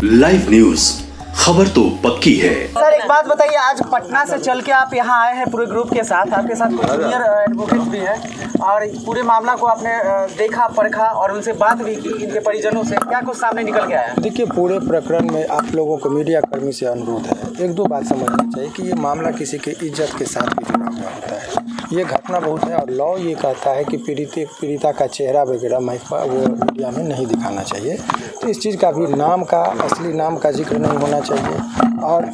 Live news, खबर तो पक्की है। सर एक बात बताइए, आज पटना से चल के आप यहाँ आए हैं पूरे ग्रुप के साथ, आपके साथ कुछ सीनियर एडवोकेट भी हैं और पूरे मामला को आपने देखा परखा और उनसे बात भी की, इनके परिजनों से क्या कुछ सामने निकल के आया? देखिए, पूरे प्रकरण में आप लोगों को मीडिया कर्मी से अनुरोध है, एक दो बात समझनी चाहिए कि ये मामला किसी के इज्जत के साथ भी जुड़ा हुआ होता है। ये घटना बहुत है और लॉ ये कहता है कि पीड़िता का चेहरा वगैरह वो मीडिया में नहीं दिखाना चाहिए। तो इस चीज़ का भी नाम का, असली नाम का जिक्र नहीं होना चाहिए और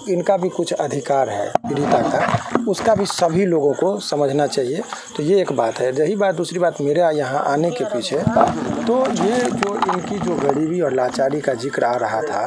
इनका भी कुछ अधिकार है पीड़िता का, उसका भी सभी लोगों को समझना चाहिए। तो ये एक बात है। रही बात, दूसरी बात मेरे यहाँ आने के पीछे, तो ये जो इनकी जो गरीबी और लाचारी का जिक्र आ रहा था,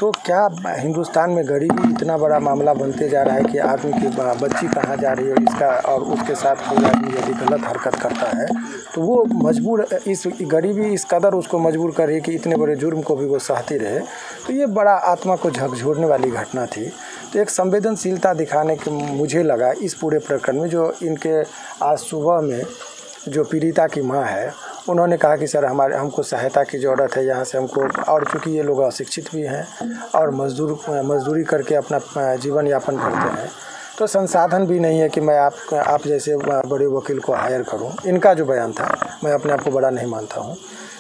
तो क्या हिंदुस्तान में गरीबी इतना बड़ा मामला बनते जा रहा है कि आदमी की बच्ची कहाँ जा रही है इसका, और उसके साथ कोई आदमी यदि गलत हरकत करता है तो वो मजबूर, इस गरीबी इस कदर उसको मजबूर कर रही है कि इतने बड़े जुर्म को भी वो सहती रहे। तो ये बड़ा आत्मा को झकझोरने वाली घटना थी। तो एक संवेदनशीलता दिखाने के मुझे लगा इस पूरे प्रकरण में। जो इनके आज सुबह में जो पीड़िता की माँ है, उन्होंने कहा कि सर हमको सहायता की ज़रूरत है यहाँ से हमको, और चूँकि ये लोग अशिक्षित भी हैं और मजदूरी करके अपना जीवन यापन करते हैं, तो संसाधन भी नहीं है कि मैं आप जैसे बड़े वकील को हायर करूं। इनका जो बयान था, मैं अपने आप को बड़ा नहीं मानता हूं।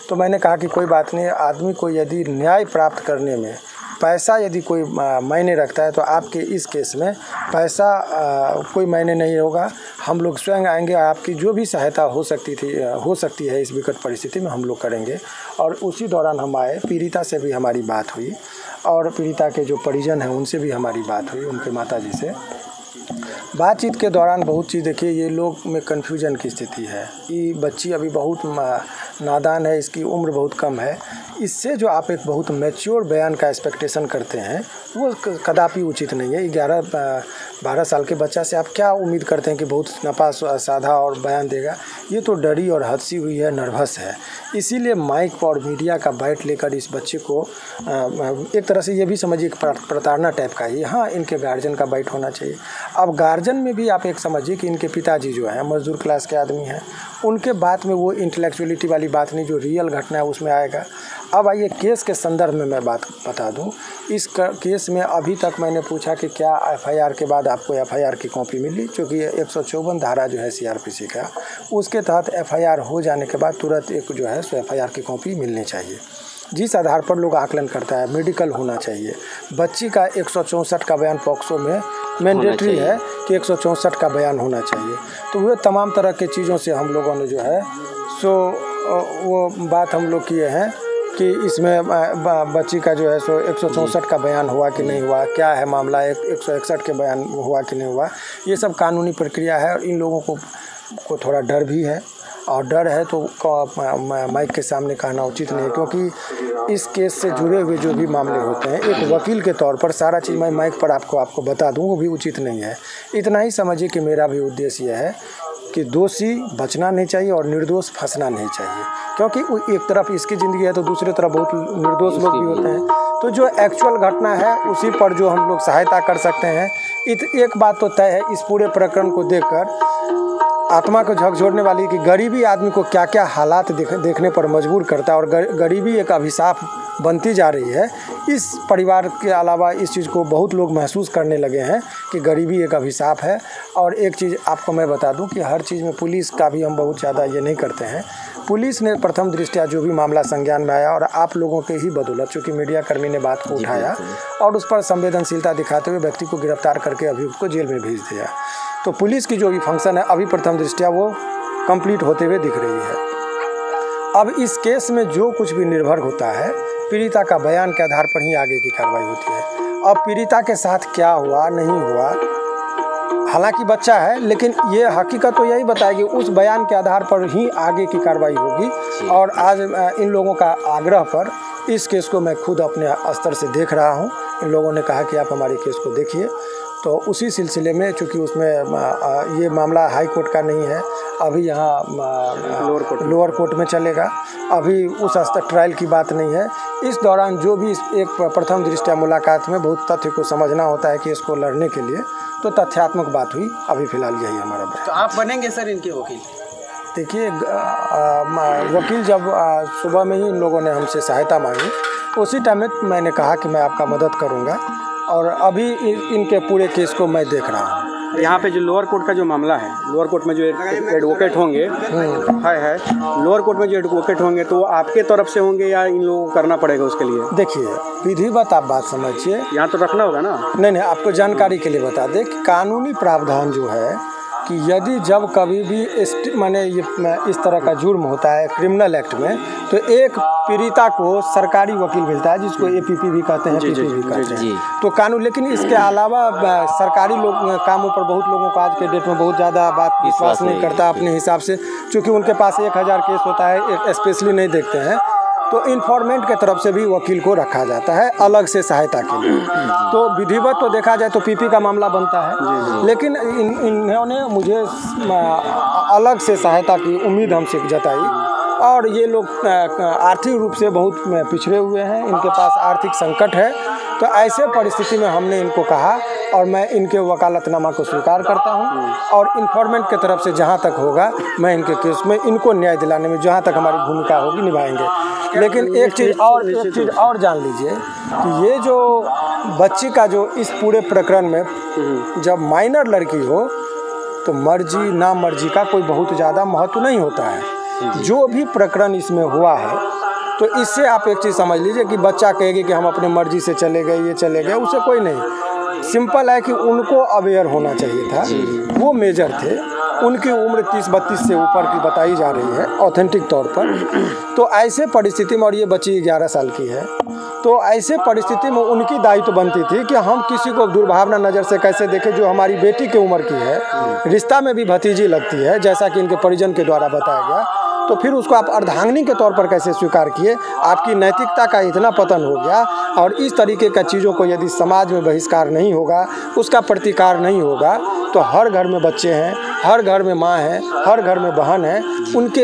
तो मैंने कहा कि कोई बात नहीं, आदमी को यदि न्याय प्राप्त करने में पैसा यदि कोई मायने रखता है तो आपके इस केस में पैसा कोई मायने नहीं होगा। हम लोग स्वयं आएंगे, आपकी जो भी सहायता हो सकती है इस विकट परिस्थिति में हम लोग करेंगे। और उसी दौरान हम आए, पीड़िता से भी हमारी बात हुई और पीड़िता के जो परिजन हैं उनसे भी हमारी बात हुई, उनके माताजी से। बातचीत के दौरान बहुत चीज़, देखिए ये लोग में कन्फ्यूजन की स्थिति है। ये बच्ची अभी बहुत नादान है, इसकी उम्र बहुत कम है। इससे जो आप एक बहुत मैच्योर बयान का एक्सपेक्टेशन करते हैं वो कदापि उचित नहीं है। 11-12 साल के बच्चा से आप क्या उम्मीद करते हैं कि बहुत नपा साधा और बयान देगा? ये तो डरी और हदसी हुई है, नर्वस है। इसीलिए माइक और मीडिया का बाइट लेकर इस बच्चे को एक तरह से ये भी समझिए प्रताड़ना टाइप का ही। हाँ, इनके गार्जियन का बाइट होना चाहिए। अब गार्जियन में भी आप एक समझिए कि इनके पिताजी जो हैं मजदूर क्लास के आदमी हैं, उनके बात में वो इंटेलेक्चुअलिटी वाली बात नहीं, जो रियल घटना है उसमें आएगा। अब आइए केस के संदर्भ में मैं बात बता दूं। इस केस में अभी तक मैंने पूछा कि क्या एफआईआर के बाद आपको एफआईआर की कॉपी मिली, क्योंकि 154 धारा जो है सीआरपीसी का, उसके तहत एफआईआर हो जाने के बाद तुरंत एक जो है सो एफआईआर की कॉपी मिलनी चाहिए। जिस आधार पर लोग आकलन करता है, मेडिकल होना चाहिए। बच्ची का 164 का बयान पॉक्सो में मैंडेटरी है कि 164 का बयान होना चाहिए। तो वो तमाम तरह के चीज़ों से हम लोगों ने जो है सो वो बात हम लोग किए हैं कि इसमें बच्ची का जो है सो 164 का बयान हुआ कि नहीं हुआ, क्या है मामला, 161 के बयान हुआ कि नहीं हुआ। ये सब कानूनी प्रक्रिया है और इन लोगों को थोड़ा डर भी है, और डर है तो माइक के सामने कहना उचित नहीं है, क्योंकि इस केस से जुड़े हुए जो भी मामले होते हैं, एक वकील के तौर पर सारा चीज़ मैं माइक पर आपको बता दूं, वो भी उचित नहीं है। इतना ही समझिए कि मेरा भी उद्देश्य यह है कि दोषी बचना नहीं चाहिए और निर्दोष फंसना नहीं चाहिए, क्योंकि एक तरफ इसकी ज़िंदगी है तो दूसरी तरफ बहुत निर्दोष लोग भी होते हैं। तो जो एक्चुअल घटना है उसी पर जो हम लोग सहायता कर सकते हैं। एक बात तो तय है इस पूरे प्रकरण को देखकर, आत्मा को झकझोरने वाली कि गरीबी आदमी को क्या क्या हालात देखने पर मजबूर करता है, और गरीबी एक अभिशाप बनती जा रही है। इस परिवार के अलावा इस चीज़ को बहुत लोग महसूस करने लगे हैं कि गरीबी एक अभिशाप है। और एक चीज़ आपको मैं बता दूं कि हर चीज़ में पुलिस का भी हम बहुत ज़्यादा ये नहीं करते हैं। पुलिस ने प्रथम दृष्टया जो भी मामला संज्ञान में आया, और आप लोगों के ही बदौलत, चूँकि मीडिया कर्मी ने बात को उठाया और उस पर संवेदनशीलता दिखाते हुए व्यक्ति को गिरफ्तार करके अभियुक्त को जेल में भेज दिया, तो पुलिस की जो भी फंक्शन है अभी प्रथम दृष्टया वो कंप्लीट होते हुए दिख रही है। अब इस केस में जो कुछ भी निर्भर होता है पीड़िता का बयान के आधार पर ही आगे की कार्रवाई होती है। अब पीड़िता के साथ क्या हुआ नहीं हुआ, हालांकि बच्चा है, लेकिन ये हकीकत तो यही बताएगी, उस बयान के आधार पर ही आगे की कार्रवाई होगी। और आज इन लोगों का आग्रह पर इस केस को मैं खुद अपने स्तर से देख रहा हूँ। इन लोगों ने कहा कि आप हमारे केस को देखिए, तो उसी सिलसिले में, चूँकि उसमें ये मामला हाई कोर्ट का नहीं है, अभी यहाँ लोअर कोर्ट में चलेगा, अभी उस स्तर ट्रायल की बात नहीं है। इस दौरान जो भी एक प्रथम दृष्टया मुलाकात में बहुत तथ्य को समझना होता है कि इसको लड़ने के लिए, तो तथ्यात्मक बात हुई। अभी फिलहाल यही हमारा बात। तो आप बनेंगे सर इनके वकील? देखिए, वकील जब सुबह में ही इन लोगों ने हमसे सहायता मांगी, उसी टाइम में मैंने कहा कि मैं आपका मदद करूंगा और अभी इनके पूरे केस को मैं देख रहा हूँ। यहाँ पे जो लोअर कोर्ट का जो मामला है, लोअर कोर्ट में जो एडवोकेट होंगे है लोअर कोर्ट में जो एडवोकेट होंगे तो वो आपके तरफ से होंगे या इन लोगों को करना पड़ेगा उसके लिए? देखिए, विधिवत आप बात समझिए, यहाँ तो रखना होगा ना। नहीं, आपको जानकारी के लिए बता दें कि कानूनी प्रावधान जो है कि यदि जब कभी भी माने ये इस तरह का जुर्म होता है क्रिमिनल एक्ट में, तो एक पीड़िता को सरकारी वकील मिलता है जिसको APP भी कहते हैं, PP भी कहते हैं। तो कानून, लेकिन इसके अलावा सरकारी लोग कामों पर बहुत लोगों को आज के डेट में बहुत ज़्यादा बात विश्वास नहीं करता अपने हिसाब से, क्योंकि उनके पास 1000 केस होता है, स्पेशली नहीं देखते हैं। तो इन्फॉर्मेंट के तरफ से भी वकील को रखा जाता है अलग से सहायता के लिए। तो विधिवत तो देखा जाए तो PP का मामला बनता है, लेकिन इन्होंने मुझे अलग से सहायता की उम्मीद हमसे जताई। और ये लोग आर्थिक रूप से बहुत पिछड़े हुए हैं, इनके पास आर्थिक संकट है। तो ऐसे परिस्थिति में हमने इनको कहा और मैं इनके वकालतनामा को स्वीकार करता हूं और इन्फॉर्मेंट के तरफ से जहां तक होगा मैं इनके केस में इनको न्याय दिलाने में जहां तक हमारी भूमिका होगी निभाएंगे। लेकिन एक चीज़ और जान लीजिए कि ये जो बच्ची का जो इस पूरे प्रकरण में जब माइनर लड़की हो तो मर्जी ना मर्जी का कोई बहुत ज़्यादा महत्व नहीं होता है। जो भी प्रकरण इसमें हुआ है तो इससे आप एक चीज़ समझ लीजिए कि बच्चा कहेगी कि हम अपने मर्जी से चले गए, ये चले गए, उसे कोई नहीं। सिंपल है कि उनको अवेयर होना चाहिए था। वो मेजर थे, उनकी उम्र 30-32 से ऊपर की बताई जा रही है ऑथेंटिक तौर पर। तो ऐसे परिस्थिति में, और ये बच्ची 11 साल की है, तो ऐसे परिस्थिति में उनकी दायित्व बनती थी कि हम किसी को दुर्भावना नज़र से कैसे देखें जो हमारी बेटी की उम्र की है, रिश्ता में भी भतीजी लगती है जैसा कि इनके परिजन के द्वारा बताया गया। तो फिर उसको आप अर्धांगिनी के तौर पर कैसे स्वीकार किए? आपकी नैतिकता का इतना पतन हो गया। और इस तरीके का चीज़ों को यदि समाज में बहिष्कार नहीं होगा, उसका प्रतिकार नहीं होगा, तो हर घर में बच्चे हैं, हर घर में माँ है, हर घर में बहन है, उनके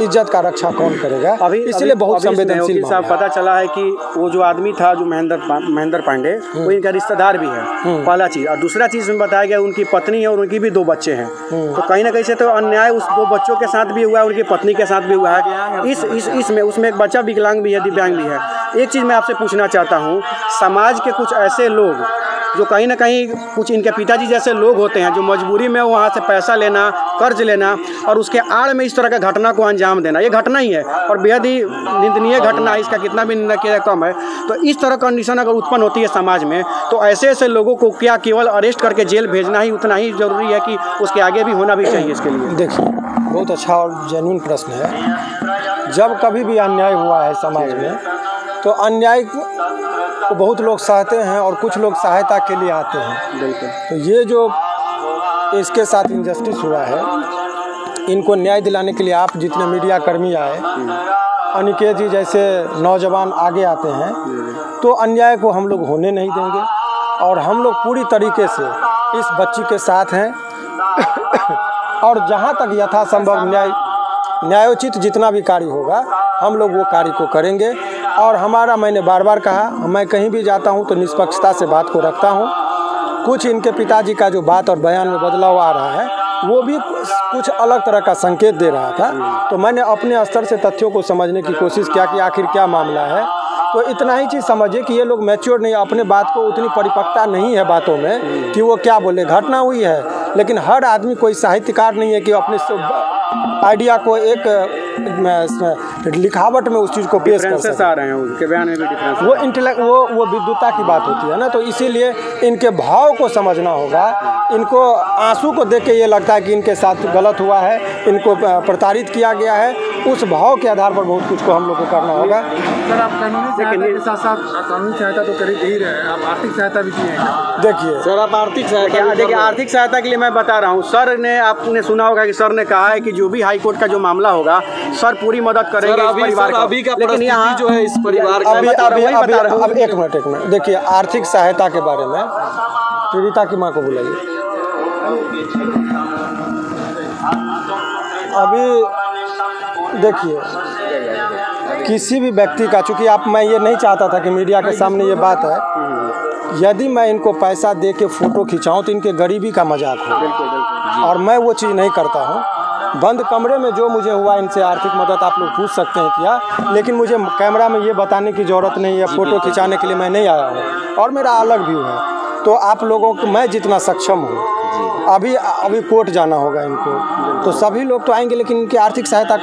इज्जत का रक्षा कौन करेगा? इसलिए बहुत संवेदनशील साहब पता चला है कि वो जो आदमी था जो महेंद्र पांडे, वो इनका रिश्तेदार भी है, पहला चीज़। और दूसरा चीज़ में बताया गया उनकी पत्नी है और उनकी भी 2 बच्चे हैं। तो कहीं ना कहीं से तो अन्याय उस 2 बच्चों के साथ भी हुआ है, उनकी पत्नी के साथ भी हुआ है। इसमें उसमें एक बच्चा विकलांग भी है, दिव्यांग भी है। एक चीज़ मैं आपसे पूछना चाहता हूँ, समाज के कुछ ऐसे लोग जो कहीं ना कहीं कुछ इनके पिताजी जैसे लोग होते हैं जो मजबूरी में वहाँ से पैसा लेना, कर्ज लेना और उसके आड़ में इस तरह का घटना को अंजाम देना, ये घटना ही है और बेहद ही निंदनीय घटना है। इसका कितना भी निंदा किया कम है। तो इस तरह कंडीशन अगर उत्पन्न होती है समाज में, तो ऐसे ऐसे लोगों को क्या केवल अरेस्ट करके जेल भेजना ही उतना ही ज़रूरी है कि उसके आगे भी होना भी चाहिए इसके लिए? देखिए, बहुत अच्छा और जेन्युइन प्रश्न है। जब कभी भी अन्याय हुआ है समाज में, तो अन्याय को बहुत लोग सहते हैं और कुछ लोग सहायता के लिए आते हैं। बिल्कुल। तो ये जो इसके साथ इनजस्टिस हुआ है, इनको न्याय दिलाने के लिए आप जितने मीडिया कर्मी आए, अनिकेत जी जैसे नौजवान आगे आते हैं, तो अन्याय को हम लोग होने नहीं देंगे और हम लोग पूरी तरीके से इस बच्ची के साथ हैं। और जहाँ तक यथासंभव न्यायोचित जितना भी कार्य होगा हम लोग वो कार्य को करेंगे। और हमारा, मैंने बार बार कहा, मैं कहीं भी जाता हूँ तो निष्पक्षता से बात को रखता हूँ। कुछ इनके पिताजी का जो बात और बयान में बदलाव आ रहा है, वो भी कुछ अलग तरह का संकेत दे रहा था। तो मैंने अपने स्तर से तथ्यों को समझने की कोशिश किया कि आखिर क्या मामला है। तो इतना ही चीज़ समझिए कि ये लोग मैच्योर नहीं, अपने बात को उतनी परिपक्वता नहीं है बातों में कि वो क्या बोले। घटना हुई है, लेकिन हर आदमी कोई साहित्यकार नहीं है कि अपने आइडिया को एक लिखावट में उस चीज़ को पेश कर सकते आ रहे हैं। उनके बयान में भी डिफरेंस, वो विद्वता की बात होती है ना। तो इसीलिए इनके भाव को समझना होगा। इनको आंसू को देख के ये लगता है कि इनके साथ गलत हुआ है, इनको प्रताड़ित किया गया है। उस भाव के आधार पर बहुत कुछ को हम लोग को करना होगा। सर, आप कानूनी सहायता के साथ साथ कानूनी सहायता तो कर ही रहे हैं, आप आर्थिक सहायता भी किए हैं? देखिए सर, आप आर्थिक सहायता, देखिए आर्थिक सहायता के लिए मैं बता रहा हूँ। सर ने, आपने सुना होगा कि सर ने कहा है कि जो भी हाई कोर्ट का जो मामला होगा, सर पूरी मदद करेंगे इस परिवार का। लेकिन यहाँ जो है इस परिवार का, अब एक मिनट देखिए, आर्थिक सहायता के बारे में पीड़िता की माँ को बुलाइए। अभी देखिए, किसी भी व्यक्ति का, चूँकि मैं ये नहीं चाहता था कि मीडिया के सामने ये बात है, यदि मैं इनको पैसा दे के फ़ोटो खिंचाऊँ तो इनके गरीबी का मजाक हो, और मैं वो चीज़ नहीं करता हूँ। बंद कमरे में जो मुझे हुआ, इनसे आर्थिक मदद आप लोग पूछ सकते हैं किया, लेकिन मुझे कैमरा में ये बताने की ज़रूरत नहीं है, फ़ोटो खिंचाने के लिए मैं नहीं आया हूँ और मेरा अलग व्यू है। तो आप लोगों को मैं जितना सक्षम हूँ, अभी कोर्ट जाना होगा इनको, तो सभी लोग तो आएंगे, लेकिन इनकी आर्थिक सहायता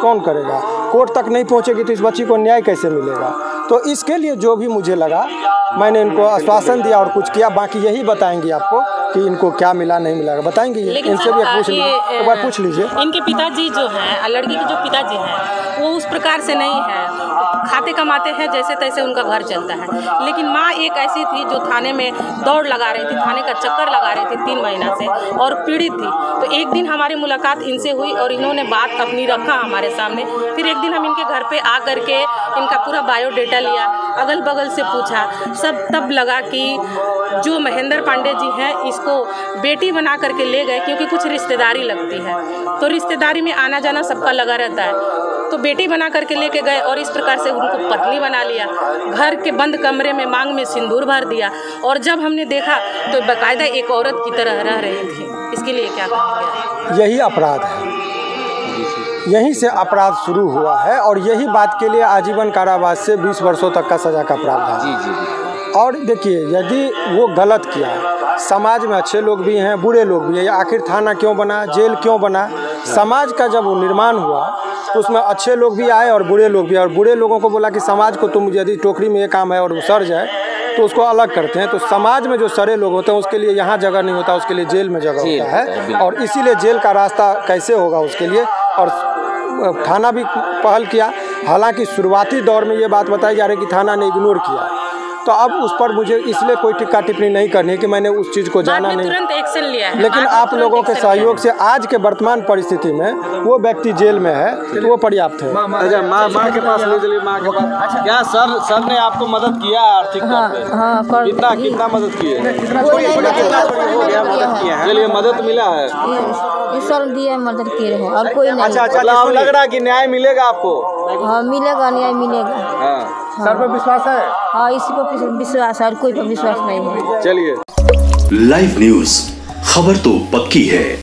कौन करेगा? कोर्ट तक नहीं पहुँचेगी तो इस बच्ची को न्याय कैसे मिलेगा? तो इसके लिए जो भी मुझे लगा मैंने इनको आश्वासन दिया और कुछ किया। बाकी यही बताएंगे आपको कि इनको क्या मिला नहीं मिला, बताएंगे ये। इनसे भी पूछ लीजिए, एक बार पूछ लीजिए। इनके पिताजी जो हैं, लड़की के जो पिताजी हैं, वो उस प्रकार से नहीं है, खाते कमाते हैं जैसे तैसे उनका घर चलता है। लेकिन माँ एक ऐसी थी जो थाने में दौड़ लगा रही थी, थाने का चक्कर लगा रही थी 3 महीना से, और पीड़ित थी। तो एक दिन हमारी मुलाकात इनसे हुई और इन्होंने बात अपनी रखा हमारे सामने। फिर एक दिन हम इनके घर पे आ करके इनका पूरा बायोडेटा लिया, अगल बगल से पूछा, सब तब लगा कि जो महेंद्र पांडे जी हैं इसको बेटी बना करके ले गए, क्योंकि कुछ रिश्तेदारी लगती है, तो रिश्तेदारी में आना जाना सबका लगा रहता है। तो बेटी बना करके लेके गए और इस प्रकार से उनको पत्नी बना लिया। घर के बंद कमरे में मांग में सिंदूर भर दिया, और जब हमने देखा तो बाकायदा एक औरत की तरह रह रही थी। इसके लिए क्या कहेंगे? यही अपराध है, यहीं से अपराध शुरू हुआ है, और यही बात के लिए आजीवन कारावास से 20 वर्षों तक का सज़ा का प्रावधान है। और देखिए, यदि वो गलत किया, समाज में अच्छे लोग भी हैं, बुरे लोग भी हैं, आखिर थाना क्यों बना, जेल क्यों बना? समाज का जब वो निर्माण हुआ तो उसमें अच्छे लोग भी आए और बुरे लोग भी आए, और बुरे लोगों को बोला कि समाज को तुम यदि टोकरी में ये काम है और वो सड़ जाए तो उसको अलग करते हैं। तो समाज में जो सड़े लोग होते हैं उसके लिए यहाँ जगह नहीं होता, उसके लिए जेल में जगह होता है, और इसीलिए जेल का रास्ता कैसे होगा उसके लिए। और थाना भी पहल किया, हालांकि शुरुआती दौर में ये बात बताई जा रही है कि थाना ने इग्नोर किया। तो अब उस पर मुझे इसलिए कोई टिक्का टिप्पणी नहीं करनी है कि मैंने उस चीज़ को जाना नहीं, तुरंत एक्शन लिया है। लेकिन आप लोगों के सहयोग से आज के वर्तमान परिस्थिति में वो व्यक्ति जेल में है तो वो पर्याप्त है। अच्छा, माँ के पास ले चलिए, माँ के पास। क्या सर ने आपको मदद किया आर्थिक तौर पे? कितना मदद की है? चलिए, मदद मिला है, सर दिए मदद किए रहे और कोई नहीं। अच्छा, लग रहा है कि न्याय मिलेगा आपको? हाँ, मिलेगा, न्याय मिलेगा। हाँ। सर पर विश्वास है? हाँ, इसी पर विश्वास है और कोई पर विश्वास नहीं है। चलिए, लाइव न्यूज, खबर तो पक्की है।